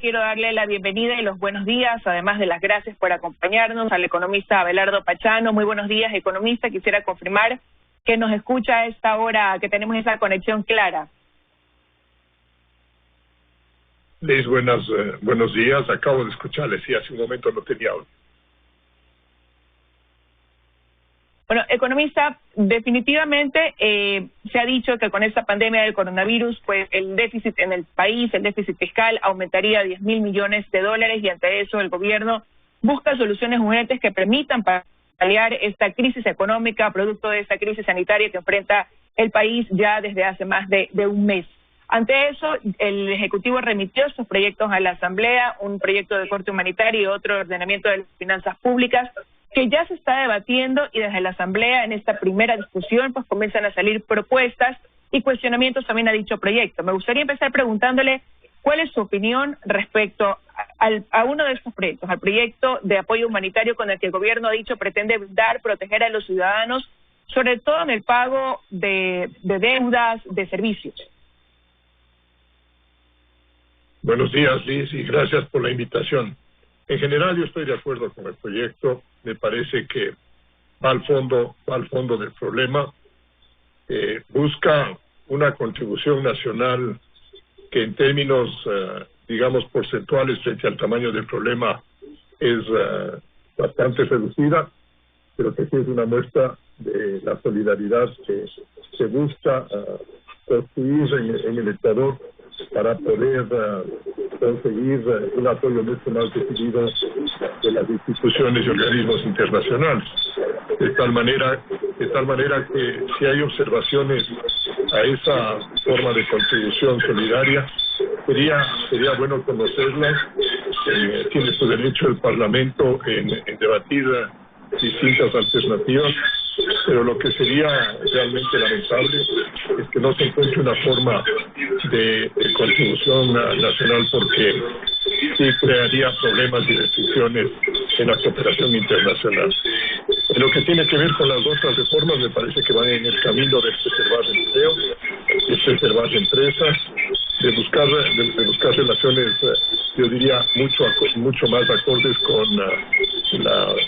quiero darle la bienvenida y los buenos días, además de las gracias por acompañarnos, al economista Abelardo Pachano. Muy buenos días, economista. Quisiera confirmar que nos escucha a esta hora, que tenemos esa conexión clara. Liz, buenos días. Acabo de escucharles, sí, hace un momento no tenía audio. Bueno, economista, definitivamente se ha dicho que con esta pandemia del coronavirus, pues el déficit en el país, el déficit fiscal, aumentaría a 10.000 millones de dólares y ante eso el gobierno busca soluciones urgentes que permitan paliar esta crisis económica, producto de esta crisis sanitaria que enfrenta el país ya desde hace más de un mes. Ante eso, el Ejecutivo remitió sus proyectos a la Asamblea, un proyecto de corte humanitario y otro de ordenamiento de las finanzas públicas, que ya se está debatiendo y desde la Asamblea en esta primera discusión pues comienzan a salir propuestas y cuestionamientos también a dicho proyecto. Me gustaría empezar preguntándole cuál es su opinión respecto a uno de estos proyectos, al proyecto de apoyo humanitario con el que el gobierno ha dicho pretende proteger a los ciudadanos, sobre todo en el pago de deudas, de servicios. Buenos días, Liz, y gracias por la invitación. En general, yo estoy de acuerdo con el proyecto. Me parece que va al fondo del problema. Busca una contribución nacional que en términos, digamos, porcentuales frente al tamaño del problema es bastante reducida, pero que sí es una muestra de la solidaridad que se busca construir en el Ecuador para poder conseguir un apoyo mucho más decidido de las instituciones y organismos internacionales. De tal manera que si hay observaciones a esa forma de contribución solidaria, sería bueno conocerlas. Tiene su derecho el Parlamento en debatir distintas alternativas, pero lo que sería realmente lamentable es que no se encuentre una forma de contribución nacional, porque sí crearía problemas y restricciones en la cooperación internacional. En lo que tiene que ver con las otras reformas, me parece que van en el camino de preservar empleo, de preservar empresas, de buscar relaciones, yo diría, mucho más acordes con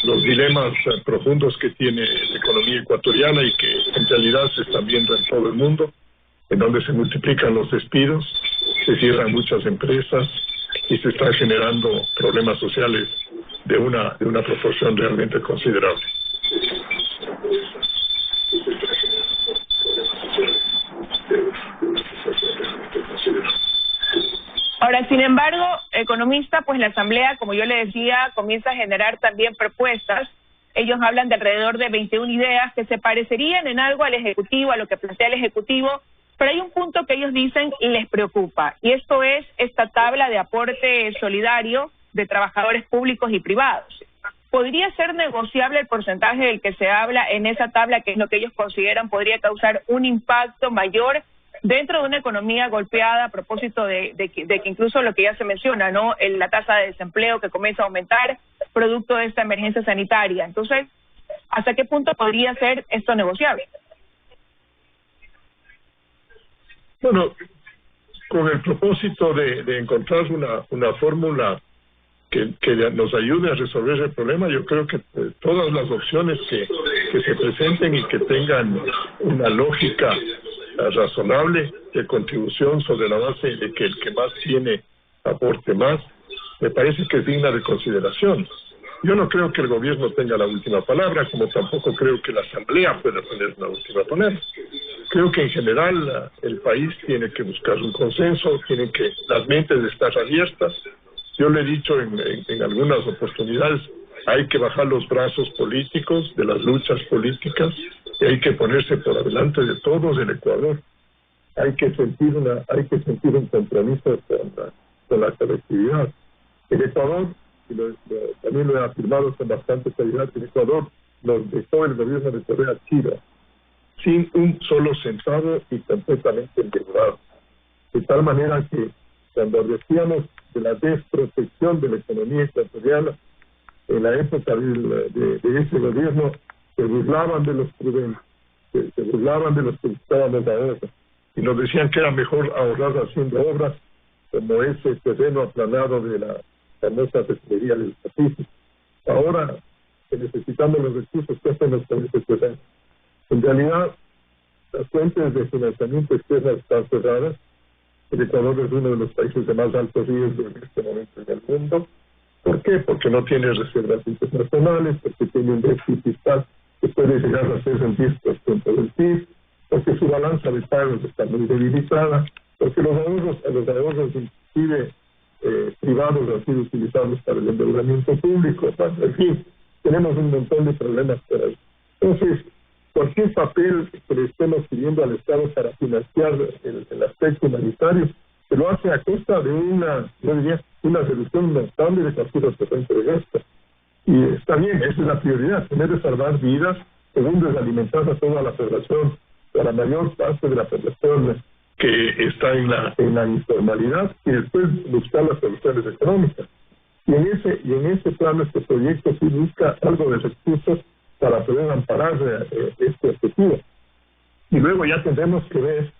los dilemas profundos que tiene la economía ecuatoriana y que en realidad se están viendo en todo el mundo, en donde se multiplican los despidos, se cierran muchas empresas y se están generando problemas sociales de una proporción realmente considerable. Ahora, sin embargo, economista, pues la Asamblea, como yo le decía, comienza a generar también propuestas. Ellos hablan de alrededor de 21 ideas que se parecerían en algo al Ejecutivo, a lo que plantea el Ejecutivo, pero hay un punto que ellos dicen y les preocupa, y esto es esta tabla de aporte solidario de trabajadores públicos y privados. ¿Podría ser negociable el porcentaje del que se habla en esa tabla, que es lo que ellos consideran podría causar un impacto mayor dentro de una economía golpeada, a propósito de que incluso lo que ya se menciona, ¿no? La tasa de desempleo que comienza a aumentar producto de esta emergencia sanitaria? Entonces, ¿hasta qué punto podría ser esto negociable? Bueno, con el propósito de encontrar una fórmula que nos ayude a resolver el problema, yo creo que todas las opciones que se presenten y que tengan una lógica razonable de contribución sobre la base de que el que más tiene aporte más, me parece que es digna de consideración. Yo no creo que el gobierno tenga la última palabra, como tampoco creo que la Asamblea pueda tener la última palabra. Creo que en general el país tiene que buscar un consenso, tienen que las mentes estar abiertas. Yo le he dicho en algunas oportunidades, hay que bajar los brazos políticos de las luchas políticas y hay que ponerse por delante de todos el Ecuador. Hay que sentir un compromiso con la colectividad. El Ecuador, y también lo he afirmado con bastante claridad, el Ecuador nos dejó el gobierno de Correa Chira sin un solo centavo y completamente endeudado. De tal manera que cuando decíamos de la desprotección de la economía ecuatoriana, en la época de ese gobierno, se burlaban de los prudentes, se burlaban de los que buscaban la obra, y nos decían que era mejor ahorrar haciendo obras como ese terreno aplanado de la famosa refinería del Pacífico. Ahora que necesitamos los recursos, ¿qué hacemos con ese terreno? En realidad, las fuentes de financiamiento externas están cerradas. El Ecuador es uno de los países de más alto riesgo en este momento en el mundo. ¿Por qué? Porque no tiene reservas internacionales, porque tiene un déficit fiscal que puede llegar a ser el 10% del PIB, porque su balanza de pagos está muy debilitada, porque los ahorros inclusive privados han sido utilizados para el endeudamiento público. En fin, tenemos un montón de problemas por ahí. Entonces, cualquier papel que le estemos pidiendo al Estado para financiar el aspecto humanitario, se lo hace a costa de una reducción notable de facturas corrientes de gasto. Y está bien, esa es la prioridad, tener que salvar vidas. Segundo, es alimentar a toda la población, a la mayor parte de la población que está en la informalidad, y después buscar las soluciones económicas. Y en ese plano, este proyecto sí busca algo de recursos para poder amparar este objetivo. Y luego ya tendremos que ver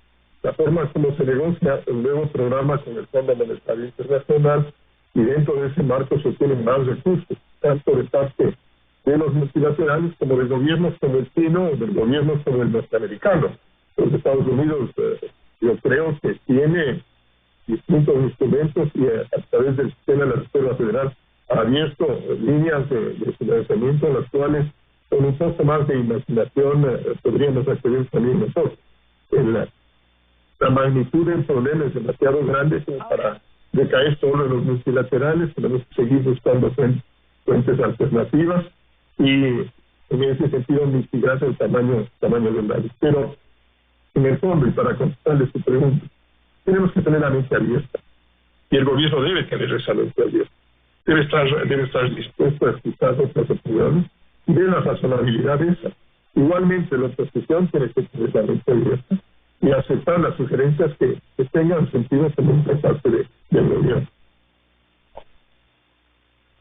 la forma como se negocia el nuevo programa con el Fondo Monetario Internacional, y dentro de ese marco se tienen más recursos, tanto de parte de los multilaterales como de gobiernos como el chino o de gobiernos como el norteamericano. Los Estados Unidos, yo creo que tiene distintos instrumentos y a través del sistema de la Reserva Federal ha abierto líneas de financiamiento en las cuales con un poco más de imaginación podríamos acceder también nosotros. La magnitud del problema es demasiado grande como para decaer solo en los multilaterales. Tenemos que seguir buscando fuentes alternativas y en ese sentido mitigar el tamaño del daño. Pero en el fondo, y para contestarle su pregunta, tenemos que tener la mente abierta, y el gobierno debe tener esa mente abierta, debe estar dispuesto a escuchar otras opiniones y ver la razonabilidad de esa. Igualmente la oposición tiene que tener la mente abierta y aceptar las sugerencias que tengan sentido común por parte del gobierno.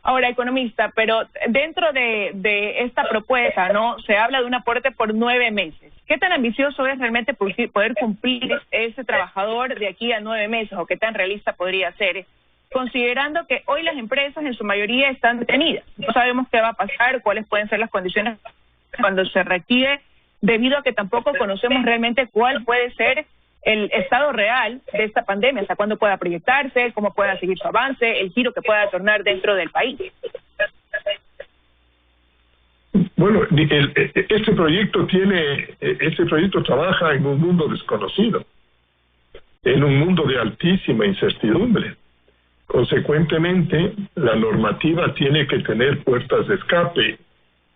Ahora, economista, pero dentro de esta propuesta, ¿no? Se habla de un aporte por 9 meses. ¿Qué tan ambicioso es realmente poder cumplir ese trabajador de aquí a 9 meses, o qué tan realista podría ser, considerando que hoy las empresas en su mayoría están detenidas? No sabemos qué va a pasar, cuáles pueden ser las condiciones cuando se reactive, debido a que tampoco conocemos realmente cuál puede ser el estado real de esta pandemia, hasta cuándo pueda proyectarse, cómo pueda seguir su avance, el giro que pueda tornar dentro del país. Bueno, este proyecto trabaja en un mundo desconocido, en un mundo de altísima incertidumbre. Consecuentemente, la normativa tiene que tener puertas de escape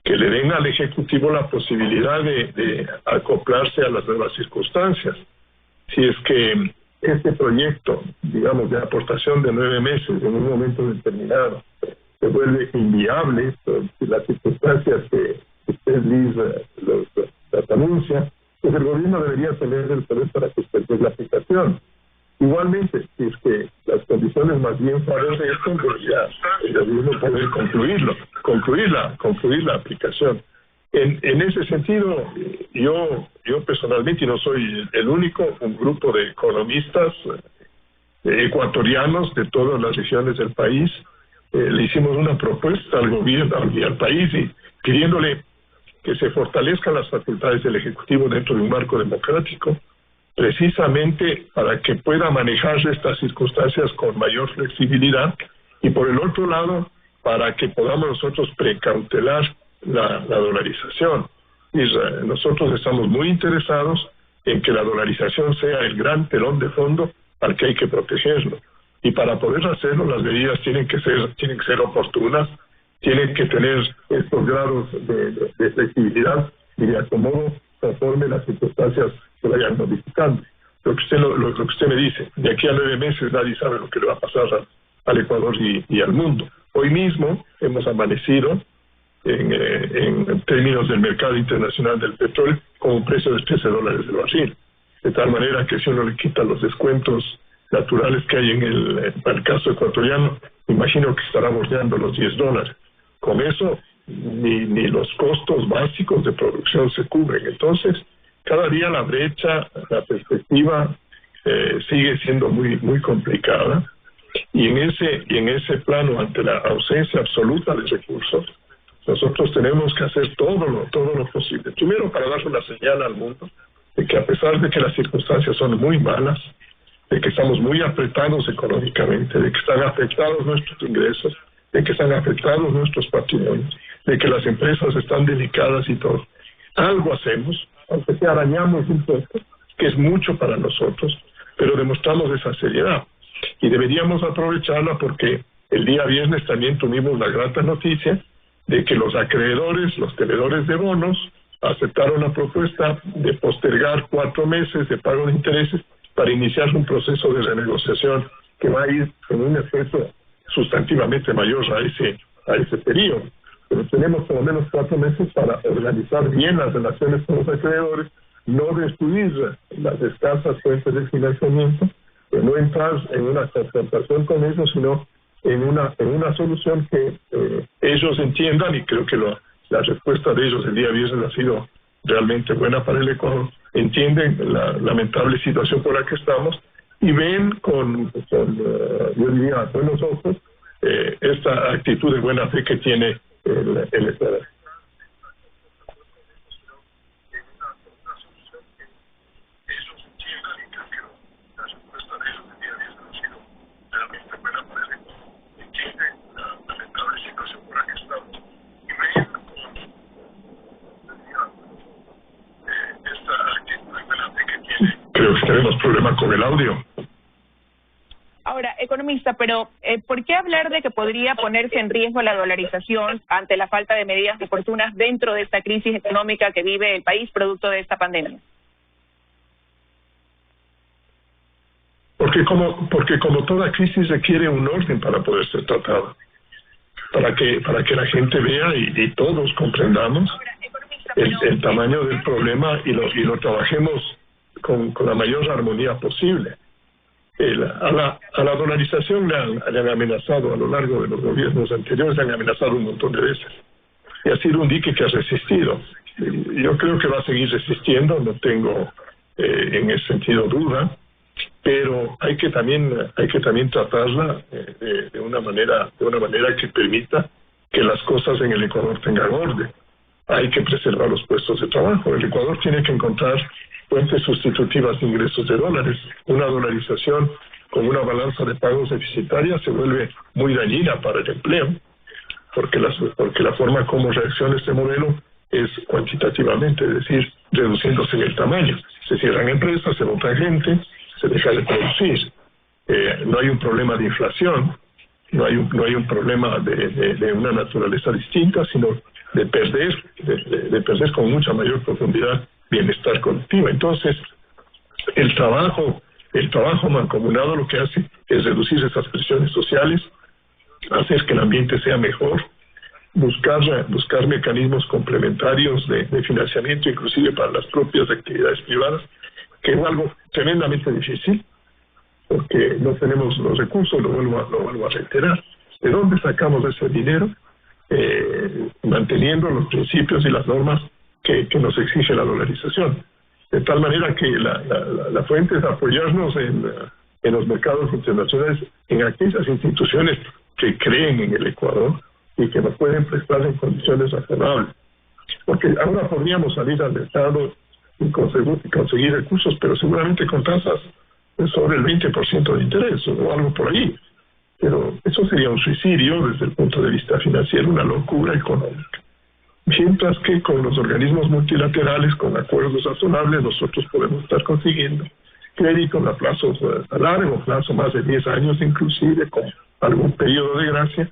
que le den al Ejecutivo la posibilidad de acoplarse a las nuevas circunstancias. Si es que este proyecto, digamos, de aportación de 9 meses en un momento determinado se vuelve inviable, si las circunstancias que usted, Liz, las anuncia, pues el gobierno debería tener el poder para suspender la aplicación. Igualmente, si es que las condiciones más bien favorecen, pues ya el gobierno puede concluir la aplicación. En ese sentido, yo personalmente, y no soy el único, un grupo de economistas ecuatorianos de todas las regiones del país, le hicimos una propuesta al gobierno y al país, y pidiéndole que se fortalezcan las facultades del Ejecutivo dentro de un marco democrático, precisamente para que pueda manejar estas circunstancias con mayor flexibilidad, y por el otro lado, para que podamos nosotros precautelar la dolarización. Nosotros estamos muy interesados en que la dolarización sea el gran telón de fondo al que hay que protegerlo, y para poder hacerlo las medidas tienen que ser oportunas, tienen que tener estos grados de flexibilidad y de acomodo conforme las circunstancias se vayan modificando. Lo que usted me dice, de aquí a 9 meses nadie sabe lo que le va a pasar al Ecuador y al mundo. Hoy mismo hemos amanecido en términos del mercado internacional del petróleo con un precio de $13 el barril, de tal manera que si uno le quita los descuentos naturales que hay en el caso ecuatoriano, imagino que estará bordeando los $10. Con eso ni los costos básicos de producción se cubren. Entonces, cada día la brecha, la perspectiva sigue siendo muy complicada, y en ese plano, ante la ausencia absoluta de recursos, nosotros tenemos que hacer todo lo posible. Primero, para dar una señal al mundo de que, a pesar de que las circunstancias son muy malas, de que estamos muy apretados económicamente, de que están afectados nuestros ingresos, de que están afectados nuestros patrimonios, de que las empresas están delicadas y todo, algo hacemos, aunque sea arañamos un poco, que es mucho para nosotros, pero demostramos esa seriedad. Y deberíamos aprovecharla, porque el día viernes también tuvimos la grata noticia de que los acreedores, los tenedores de bonos, aceptaron la propuesta de postergar 4 meses de pago de intereses para iniciar un proceso de renegociación que va a ir con un efecto sustantivamente mayor a ese periodo. Pero tenemos por lo menos 4 meses para organizar bien las relaciones con los acreedores, no destruir las escasas fuentes de financiamiento, no entrar en una confrontación con ellos, sino en una solución que ellos entiendan, y creo que la respuesta de ellos el día viernes ha sido realmente buena para el Ecuador. Entienden la lamentable situación por la que estamos y ven con yo diría, buenos ojos esta actitud de buena fe que tiene el Ecuador. Creo que tenemos problemas con el audio. Ahora, economista, pero ¿por qué hablar de que podría ponerse en riesgo la dolarización ante la falta de medidas oportunas dentro de esta crisis económica que vive el país producto de esta pandemia? Porque como toda crisis requiere un orden para poder ser tratada, para que la gente vea y todos comprendamos el tamaño del problema y lo trabajemos con la mayor armonía posible. A la dolarización le han amenazado a lo largo de los gobiernos anteriores, le han amenazado un montón de veces, y ha sido un dique que ha resistido. Yo creo que va a seguir resistiendo, no tengo en ese sentido duda, pero hay que también tratarla de una manera que permita que las cosas en el Ecuador tengan orden. Hay que preservar los puestos de trabajo. El Ecuador tiene que encontrar fuentes sustitutivas de ingresos de dólares. Una dolarización con una balanza de pagos deficitaria se vuelve muy dañina para el empleo, porque la forma como reacciona este modelo es cuantitativamente, es decir, reduciéndose en el tamaño. Se cierran empresas, se bota gente, se deja de producir. No hay un problema de inflación, no hay un problema de una naturaleza distinta, sino de perder con mucha mayor profundidad bienestar colectivo. Entonces, el trabajo mancomunado lo que hace es reducir esas presiones sociales, hacer que el ambiente sea mejor, buscar mecanismos complementarios de financiamiento, inclusive para las propias actividades privadas, que es algo tremendamente difícil, porque no tenemos los recursos, lo vuelvo a reiterar. ¿De dónde sacamos ese dinero? Manteniendo los principios y las normas que nos exige la dolarización. De tal manera que la fuente es apoyarnos en los mercados internacionales, en aquellas instituciones que creen en el Ecuador y que nos pueden prestar en condiciones razonables. Porque ahora podríamos salir al mercado y conseguir recursos, pero seguramente con tasas sobre el 20% de interés o algo por ahí. Pero eso sería un suicidio desde el punto de vista financiero, una locura económica. Mientras que con los organismos multilaterales, con acuerdos razonables, nosotros podemos estar consiguiendo créditos a plazos a largo plazo, más de 10 años inclusive, con algún periodo de gracia,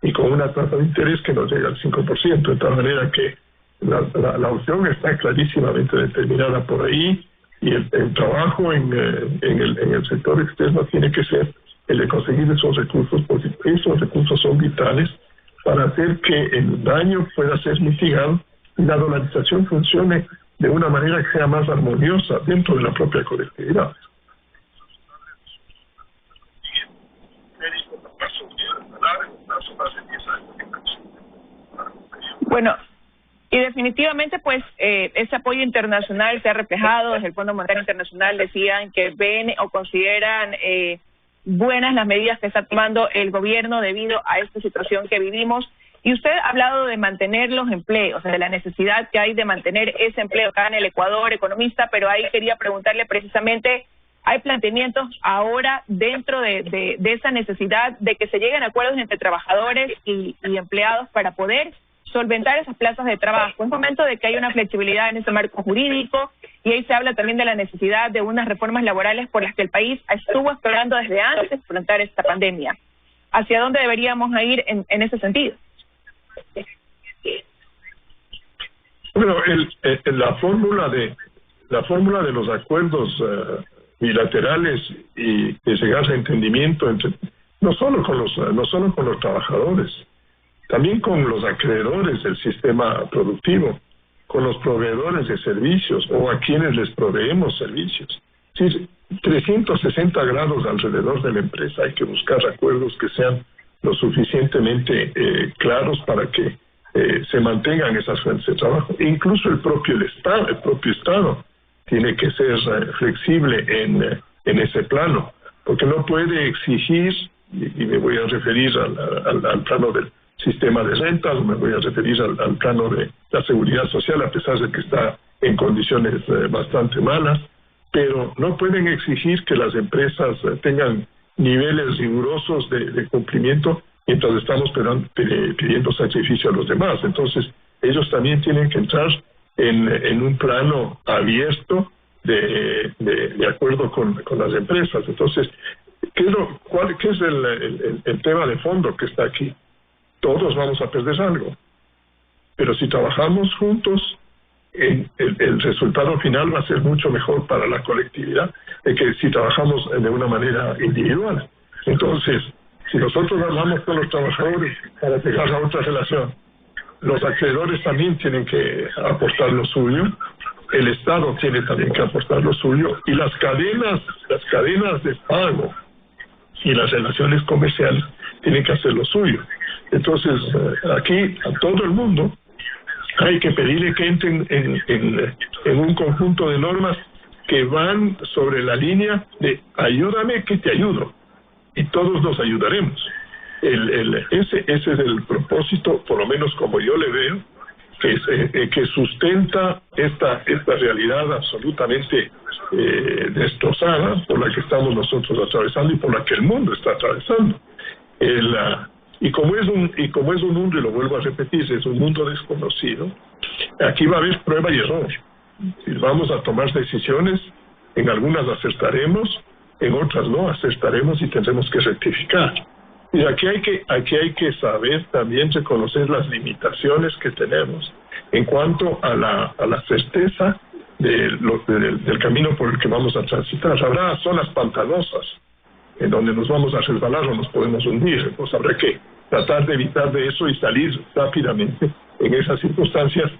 y con una tasa de interés que nos llega al 5%, de tal manera que la opción está clarísimamente determinada por ahí, y el trabajo en el sector externo tiene que ser el de conseguir esos recursos, porque esos recursos son vitales para hacer que el daño pueda ser mitigado y la dolarización funcione de una manera que sea más armoniosa dentro de la propia colectividad. Bueno, Y definitivamente, pues, ese apoyo internacional se ha reflejado. Desde el Fondo Monetario Internacional decían que ven o consideran buenas las medidas que está tomando el gobierno debido a esta situación que vivimos. Y usted ha hablado de mantener los empleos, de la necesidad que hay de mantener ese empleo acá en el Ecuador, economista, pero ahí quería preguntarle precisamente, ¿hay planteamientos ahora dentro de esa necesidad de que se lleguen a acuerdos entre trabajadores y empleados para poder solventar esas plazas de trabajo? Es momento de que haya una flexibilidad en ese marco jurídico, y ahí se habla también de la necesidad de unas reformas laborales por las que el país estuvo esperando desde antes de enfrentar esta pandemia. ¿Hacia dónde deberíamos ir en ese sentido? Bueno, la fórmula de los acuerdos bilaterales y de llegar a entendimiento entre no solo con los trabajadores, también con los acreedores del sistema productivo, con los proveedores de servicios o a quienes les proveemos servicios. Sí, 360 grados alrededor de la empresa. Hay que buscar acuerdos que sean lo suficientemente claros para que se mantengan esas fuentes de trabajo. E incluso el propio Estado tiene que ser flexible en ese plano, porque no puede exigir, y me voy a referir al plano del sistema de rentas, me voy a referir al plano de la seguridad social, a pesar de que está en condiciones bastante malas, pero no pueden exigir que las empresas tengan niveles rigurosos de cumplimiento mientras estamos pidiendo sacrificio a los demás. Entonces, ellos también tienen que entrar en un plano abierto de acuerdo con las empresas. Entonces, ¿qué es el tema de fondo que está aquí? Todos vamos a perder algo, pero si trabajamos juntos, el resultado final va a ser mucho mejor para la colectividad de que si trabajamos de una manera individual. Entonces, si nosotros hablamos con los trabajadores para llegar a otra relación, los acreedores también tienen que aportar lo suyo, el Estado tiene también que aportar lo suyo, y las cadenas de pago y las relaciones comerciales tienen que hacer lo suyo. Entonces, aquí a todo el mundo hay que pedirle que entren en un conjunto de normas que van sobre la línea de ayúdame que te ayudo, y todos nos ayudaremos. Ese es el propósito, por lo menos como yo le veo, que sustenta esta realidad absolutamente destrozada por la que estamos nosotros atravesando y por la que el mundo está atravesando. Y como es un mundo, y lo vuelvo a repetir, es un mundo desconocido, aquí va a haber prueba y error. Vamos a tomar decisiones, en algunas acertaremos, en otras no acertaremos y tendremos que rectificar. Y aquí hay que saber también reconocer las limitaciones que tenemos en cuanto a la certeza del camino por el que vamos a transitar. Habrá zonas pantanosas en donde nos vamos a resbalar o nos podemos hundir. Pues habrá que tratar de evitar de eso y salir rápidamente en esas circunstancias,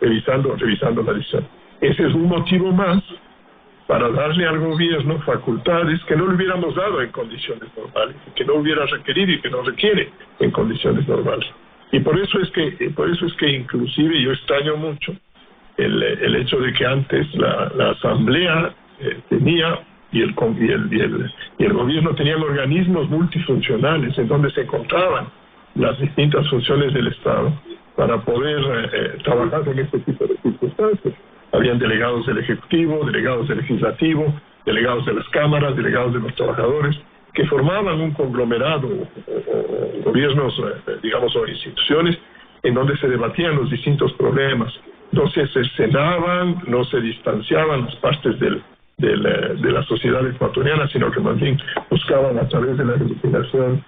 revisando la decisión. Ese es un motivo más para darle al gobierno facultades que no le hubiéramos dado en condiciones normales, que no hubiera requerido y que no requiere en condiciones normales. Y por eso es que inclusive yo extraño mucho el hecho de que antes la Asamblea tenía y el gobierno tenían organismos multifuncionales en donde se encontraban las distintas funciones del Estado para poder trabajar en este tipo de circunstancias. Habían delegados del Ejecutivo, delegados del Legislativo, delegados de las cámaras, delegados de los trabajadores, que formaban un conglomerado, o gobiernos, digamos, o instituciones, en donde se debatían los distintos problemas. No se cercenaban, no se distanciaban las partes de la sociedad ecuatoriana, sino que más bien buscaban a través de la legislación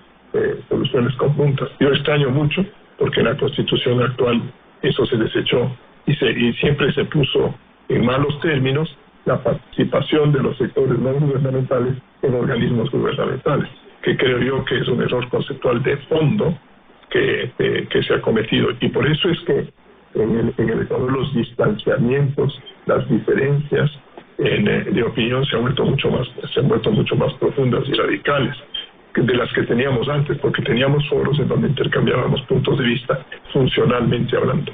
soluciones conjuntas. Yo extraño mucho, porque en la Constitución actual eso se desechó y siempre se puso en malos términos la participación de los sectores no gubernamentales en organismos gubernamentales, que creo yo que es un error conceptual de fondo que se ha cometido. Y por eso es que en el Ecuador los distanciamientos, las diferencias de opinión se han vuelto mucho más profundas y radicales de las que teníamos antes, porque teníamos foros en donde intercambiábamos puntos de vista funcionalmente hablando.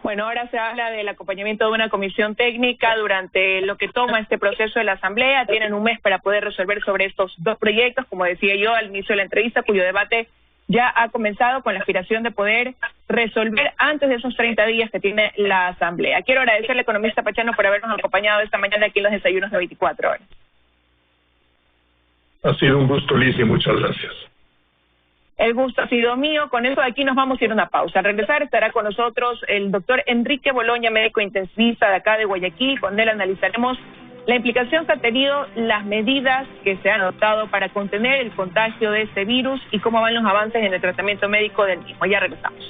Bueno, ahora se habla del acompañamiento de una comisión técnica durante lo que toma este proceso de la Asamblea. Tienen un mes para poder resolver sobre estos dos proyectos, como decía yo al inicio de la entrevista, cuyo debate ya ha comenzado con la aspiración de poder resolver antes de esos 30 días que tiene la Asamblea. Quiero agradecerle al economista Pachano por habernos acompañado esta mañana aquí en los desayunos de 24 horas. Ha sido un gusto, Liz, y muchas gracias. El gusto ha sido mío. Con eso de aquí nos vamos a ir a una pausa. Al regresar estará con nosotros el doctor Enrique Boloña, médico intensivista de acá de Guayaquil. Con él analizaremos la implicación que han tenido las medidas que se han adoptado para contener el contagio de este virus y cómo van los avances en el tratamiento médico del mismo. Ya regresamos.